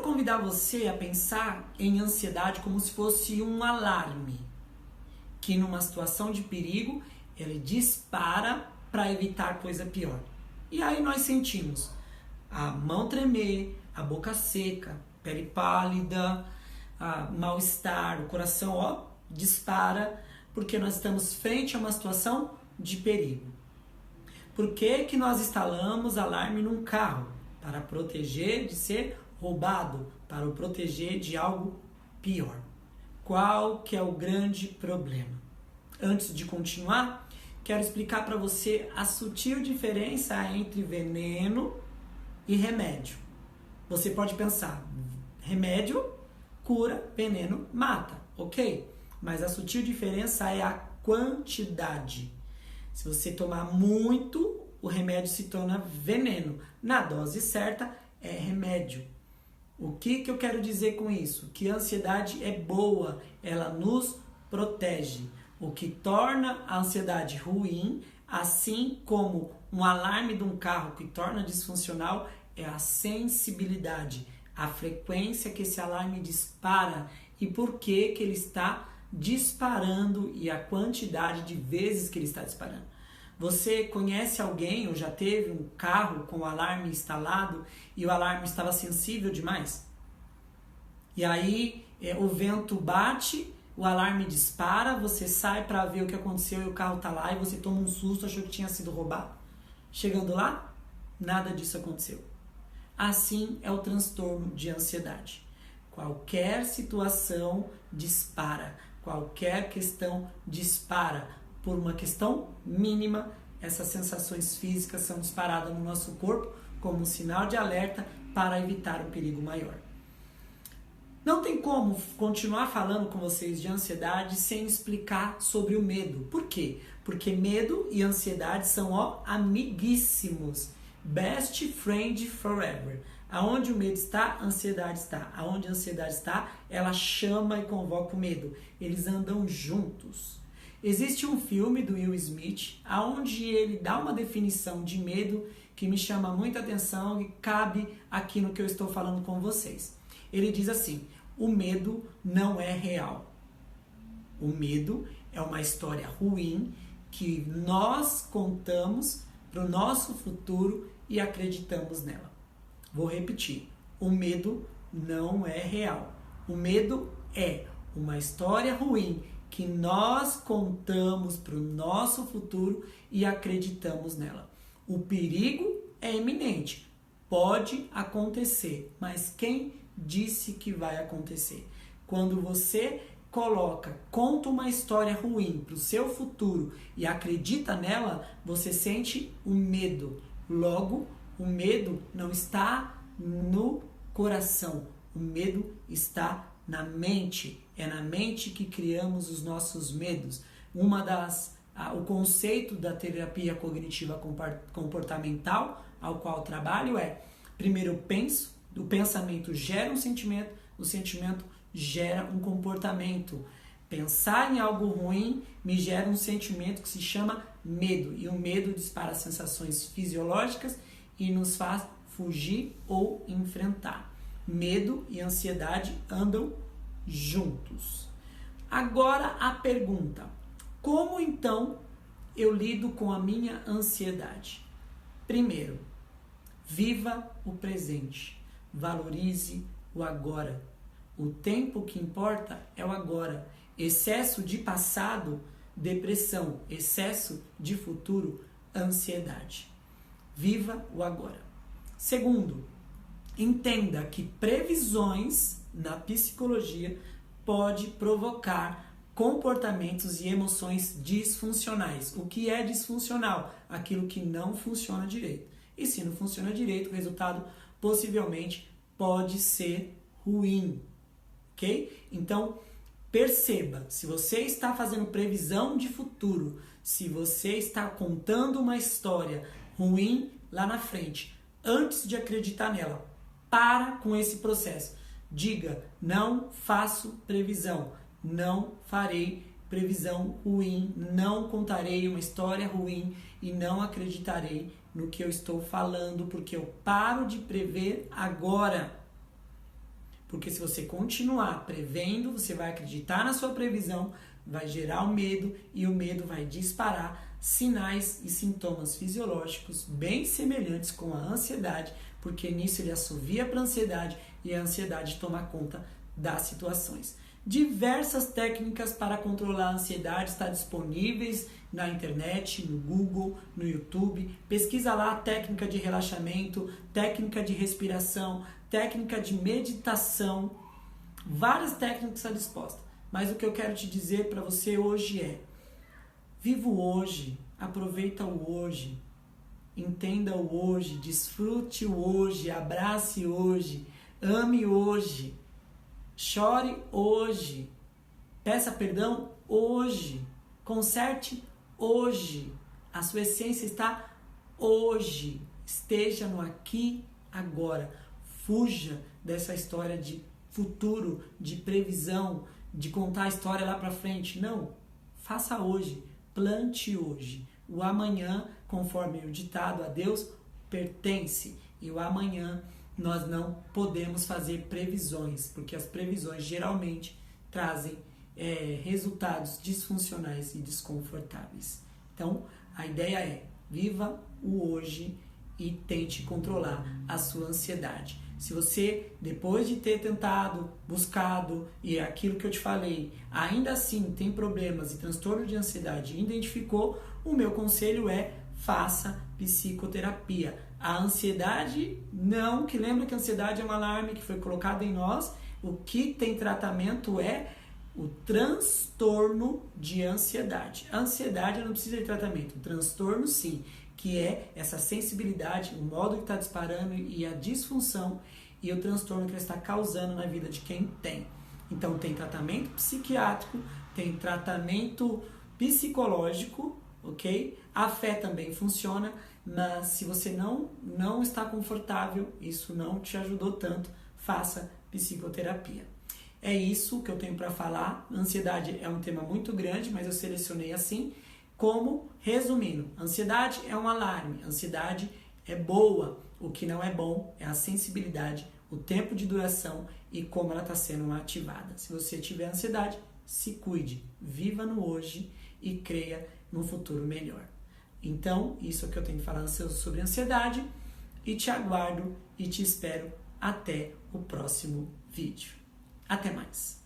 convidar você a pensar em ansiedade como se fosse um alarme, que numa situação de perigo, ele dispara para evitar coisa pior. E aí nós sentimos a mão tremer, a boca seca, pele pálida, mal-estar, o coração dispara, porque nós estamos frente a uma situação de perigo. Por que nós instalamos alarme num carro? Para proteger de ser roubado, para o proteger de algo pior. Qual que é o grande problema? Antes de continuar, quero explicar para você a sutil diferença entre veneno e remédio. Você pode pensar, remédio cura, veneno mata, ok? Mas a sutil diferença é a quantidade. Se você tomar muito, o remédio se torna veneno. Na dose certa, é remédio. O que eu quero dizer com isso? Que a ansiedade é boa, ela nos protege. O que torna a ansiedade ruim, assim como um alarme de um carro que torna disfuncional, é a sensibilidade, a frequência que esse alarme dispara e por que ele está disparando e a quantidade de vezes que ele está disparando. Você conhece alguém ou já teve um carro com o alarme instalado e o alarme estava sensível demais? E aí o vento bate, o alarme dispara, você sai para ver o que aconteceu e o carro está lá e você toma um susto, achou que tinha sido roubado. Chegando lá, nada disso aconteceu. Assim é o transtorno de ansiedade. Qualquer situação dispara, qualquer questão dispara. Por uma questão mínima, essas sensações físicas são disparadas no nosso corpo como um sinal de alerta para evitar um perigo maior. Não tem como continuar falando com vocês de ansiedade sem explicar sobre o medo. Por quê? Porque medo e ansiedade são amiguíssimos. Best friend forever. Aonde o medo está, a ansiedade está. Aonde a ansiedade está, ela chama e convoca o medo. Eles andam juntos. Existe um filme do Will Smith, onde ele dá uma definição de medo que me chama muita atenção e cabe aqui no que eu estou falando com vocês. Ele diz assim, o medo não é real. O medo é uma história ruim que nós contamos para o nosso futuro e acreditamos nela. Vou repetir, o medo não é real. O medo é uma história ruim que nós contamos para o nosso futuro e acreditamos nela. O perigo é iminente, pode acontecer, mas quem disse que vai acontecer? Quando você conta uma história ruim para o seu futuro e acredita nela, você sente o medo. Logo, o medo não está no coração, o medo está na mente. É na mente que criamos os nossos medos. O conceito da terapia cognitiva comportamental ao qual trabalho é, primeiro eu penso, o pensamento gera um sentimento, o sentimento gera um comportamento. Pensar em algo ruim me gera um sentimento que se chama medo. E o medo dispara sensações fisiológicas e nos faz fugir ou enfrentar. Medo e ansiedade andam juntos. Agora a pergunta: como então eu lido com a minha ansiedade? Primeiro, viva o presente. Valorize o agora. O tempo que importa é o agora. Excesso de passado, depressão. Excesso de futuro, ansiedade. Viva o agora. Segundo, entenda que previsões na psicologia pode provocar comportamentos e emoções disfuncionais. O que é disfuncional? Aquilo que não funciona direito. E se não funciona direito, o resultado possivelmente pode ser ruim, ok? Então, perceba, se você está fazendo previsão de futuro, se você está contando uma história ruim lá na frente, antes de acreditar nela, para com esse processo. Diga, não faço previsão, não farei previsão ruim, não contarei uma história ruim e não acreditarei no que eu estou falando, porque eu paro de prever agora. Porque se você continuar prevendo, você vai acreditar na sua previsão, vai gerar o medo e o medo vai disparar sinais e sintomas fisiológicos bem semelhantes com a ansiedade, porque nisso ele assovia para a ansiedade e a ansiedade toma conta das situações. Diversas técnicas para controlar a ansiedade estão disponíveis na internet, no Google, no YouTube. Pesquisa lá técnica de relaxamento, técnica de respiração, técnica de meditação. Várias técnicas estão dispostas. Mas o que eu quero te dizer para você hoje é: viva o hoje, aproveita o hoje, entenda o hoje, desfrute o hoje, abrace hoje, ame hoje. Chore hoje, peça perdão hoje, conserte hoje, a sua essência está hoje, esteja no aqui, agora, fuja dessa história de futuro, de previsão, de contar a história lá para frente, não, faça hoje, plante hoje, o amanhã, conforme o ditado a Deus, pertence, e o amanhã nós não podemos fazer previsões, porque as previsões geralmente trazem resultados disfuncionais e desconfortáveis. Então, a ideia é: viva o hoje e tente controlar a sua ansiedade. Se você, depois de ter tentado, buscado, e aquilo que eu te falei, ainda assim tem problemas e transtorno de ansiedade, identificou, o meu conselho é: faça psicoterapia. A ansiedade, não, que lembra que a ansiedade é um alarme que foi colocado em nós. O que tem tratamento é o transtorno de ansiedade. A ansiedade não precisa de tratamento, o transtorno sim, que é essa sensibilidade, o modo que está disparando e a disfunção e o transtorno que ela está causando na vida de quem tem. Então tem tratamento psiquiátrico, tem tratamento psicológico, ok? A fé também funciona, mas se você não está confortável, isso não te ajudou tanto, faça psicoterapia. É isso que eu tenho para falar. Ansiedade é um tema muito grande, mas eu selecionei assim, como, resumindo, ansiedade é um alarme, ansiedade é boa, o que não é bom é a sensibilidade, o tempo de duração e como ela está sendo ativada. Se você tiver ansiedade, se cuide, viva no hoje e creia num futuro melhor. Então, isso é o que eu tenho que falar sobre ansiedade e te aguardo e te espero até o próximo vídeo. Até mais!